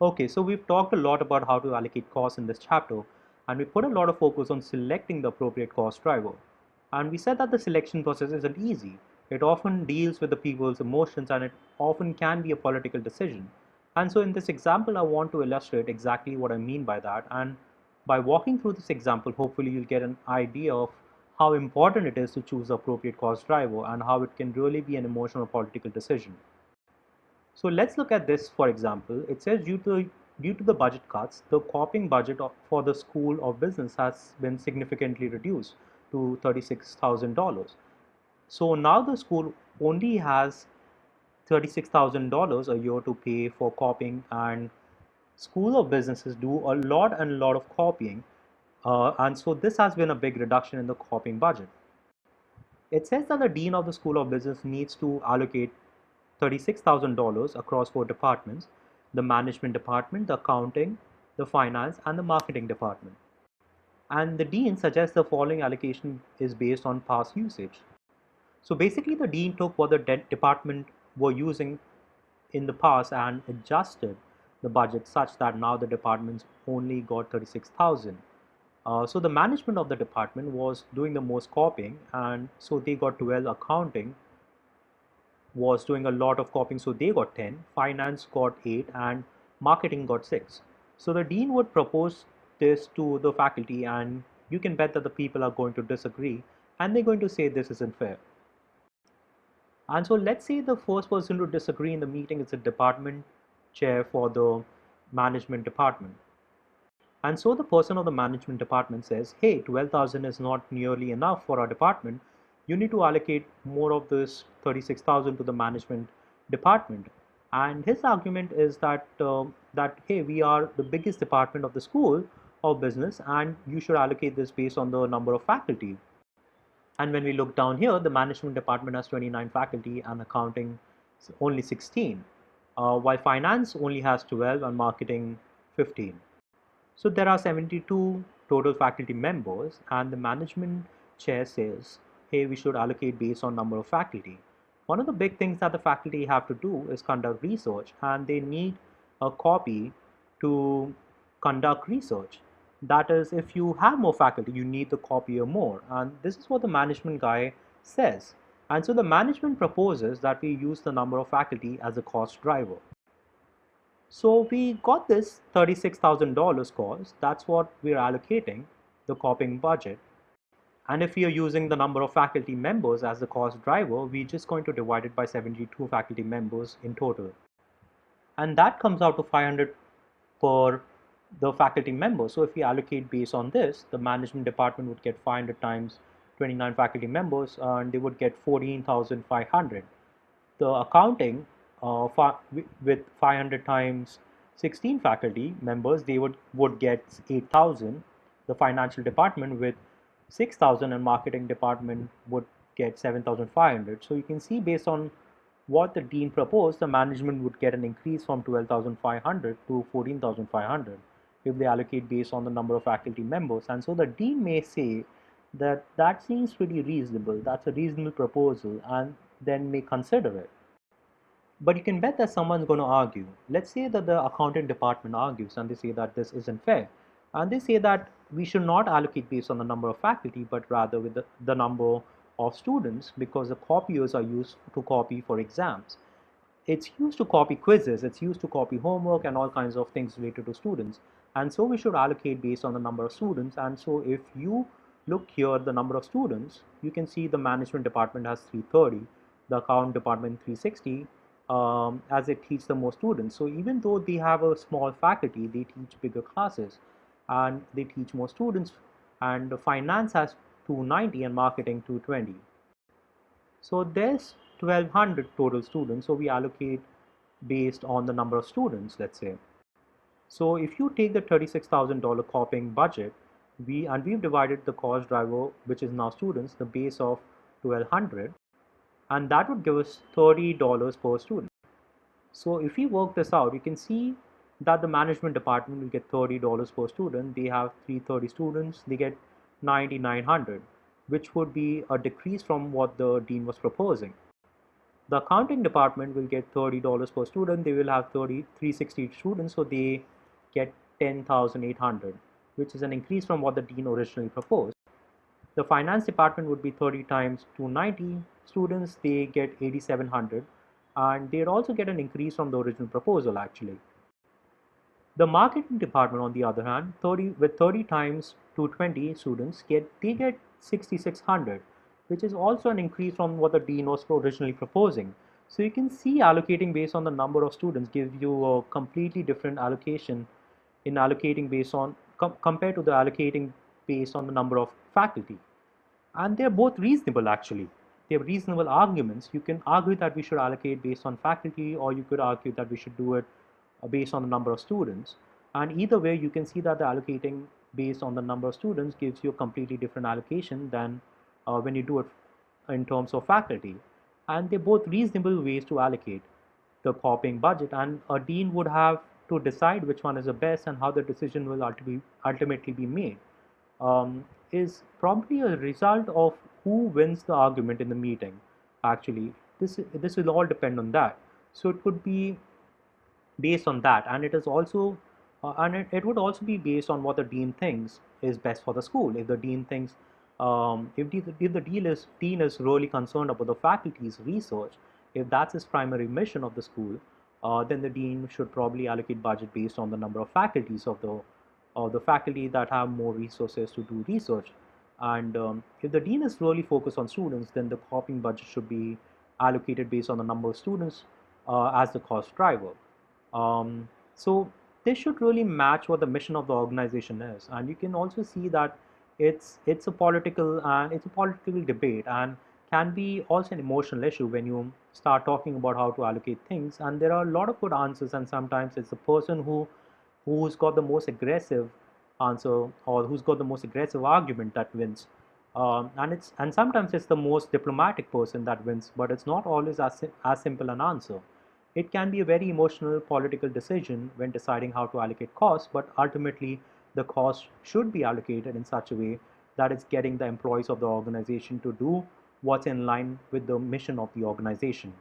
Okay, so we've talked a lot about how to allocate costs in this chapter, and we put a lot of focus on selecting the appropriate cost driver. And we said that the selection process isn't easy. It often deals with the people's emotions and it often can be a political decision. And so in this example, I want to illustrate exactly what I mean by that. And by walking through this example, hopefully you'll get an idea of how important it is to choose the appropriate cost driver and how it can really be an emotional or political decision. So let's look at this for example. It says due to the budget cuts, the copying budget for the School of Business has been significantly reduced to $36,000. So now the school only has $36,000 a year to pay for copying, and School of Businesses do a lot and a lot of copying. And so this has been a big reduction in the copying budget. It says that the dean of the School of Business needs to allocate $36,000 across four departments: the management department, the accounting, the finance, and the marketing department. And the dean suggests the following allocation is based on past usage. So basically, the dean took what the department were using in the past and adjusted the budget such that now the departments only got 36,000. So the management of the department was doing the most copying, and so they got 12. Accounting was doing a lot of copying, so they got 10. Finance got 8, and marketing got 6. So the dean would propose this to the faculty, and you can bet that the people are going to disagree, and they're going to say this isn't fair. And so let's say the first person to disagree in the meeting is the department chair for the management department. And so the person of the management department says, hey, 12,000 is not nearly enough for our department. You need to allocate more of this 36,000 to the management department. And his argument is that hey, we are the biggest department of the School of Business, and you should allocate this based on the number of faculty. And when we look down here, the management department has 29 faculty and accounting only 16, while finance only has 12 and marketing 15. So there are 72 total faculty members, and the management chair says, hey, we should allocate based on number of faculty. One of the big things that the faculty have to do is conduct research, and they need a copy to conduct research. That is, if you have more faculty, you need the copier more. And this is what the management guy says. And so the management proposes that we use the number of faculty as a cost driver. So we got this $36,000 cost. That's what we're allocating the copying budget. And if we are using the number of faculty members as the cost driver, we're just going to divide it by 72 faculty members in total. And that comes out to 500 per the faculty member. So if we allocate based on this, the management department would get 500 times 29 faculty members, and they would get 14,500. The accounting with 500 times 16 faculty members, they would get 8,000. The financial department with 6,000 and marketing department would get 7,500. So you can see based on what the dean proposed, the management would get an increase from 12,500 to 14,500 if they allocate based on the number of faculty members. And so the dean may say that that seems pretty reasonable, that's a reasonable proposal, and then may consider it. But you can bet that someone's going to argue. Let's say that the accounting department argues and they say that this isn't fair. And they say that we should not allocate based on the number of faculty, but rather with the number of students, because the copiers are used to copy for exams. It's used to copy quizzes, it's used to copy homework and all kinds of things related to students. And so we should allocate based on the number of students. And so if you look here, the number of students, you can see the management department has 330, the account department 360, as it teaches the more students. So even though they have a small faculty, they teach bigger classes and they teach more students. And finance has 290 and marketing 220. So there's 1200 total students. So we allocate based on the number of students, let's say. So if you take the $36,000 copying budget, we've divided the cost driver, which is now students, the base of 1200, and that would give us $30 per student. So if we work this out, you can see that the management department will get $30 per student. They have 330 students, they get 9,900, which would be a decrease from what the dean was proposing. The accounting department will get $30 per student. They will have 360 students, so they get 10,800, which is an increase from what the dean originally proposed. The finance department would be 30 times 290 students. They get 8,700, and they'd also get an increase from the original proposal actually. The marketing department, on the other hand, 30 times 220 students they get 6,600, which is also an increase from what the dean was originally proposing. So you can see allocating based on the number of students gives you a completely different allocation in allocating based on compared to the allocating based on the number of faculty. And they're both reasonable actually. They're reasonable arguments. You can argue that we should allocate based on faculty, or you could argue that we should do it based on the number of students. And either way, you can see that the allocating based on the number of students gives you a completely different allocation than when you do it in terms of faculty. And they're both reasonable ways to allocate the copying budget, and a dean would have to decide which one is the best and how the decision will ultimately be made. Is probably a result of who wins the argument in the meeting. Actually, this will all depend on that. So it could be based on that, and it is also it would also be based on what the dean thinks is best for the school. If the dean thinks if the dean is really concerned about the faculty's research, if that's his primary mission of the school, then the dean should probably allocate budget based on the number of faculties of the faculty that have more resources to do research. And if the dean is really focused on students, then the copying budget should be allocated based on the number of students as the cost driver. So this should really match what the mission of the organization is, and you can also see that it's a political debate, and can be also an emotional issue when you start talking about how to allocate things. And there are a lot of good answers, and sometimes it's the person who's got the most aggressive answer, or who's got the most aggressive argument that wins. And sometimes it's the most diplomatic person that wins, but it's not always as simple an answer. It can be a very emotional political decision when deciding how to allocate costs, but ultimately the cost should be allocated in such a way that it's getting the employees of the organization to do what's in line with the mission of the organization.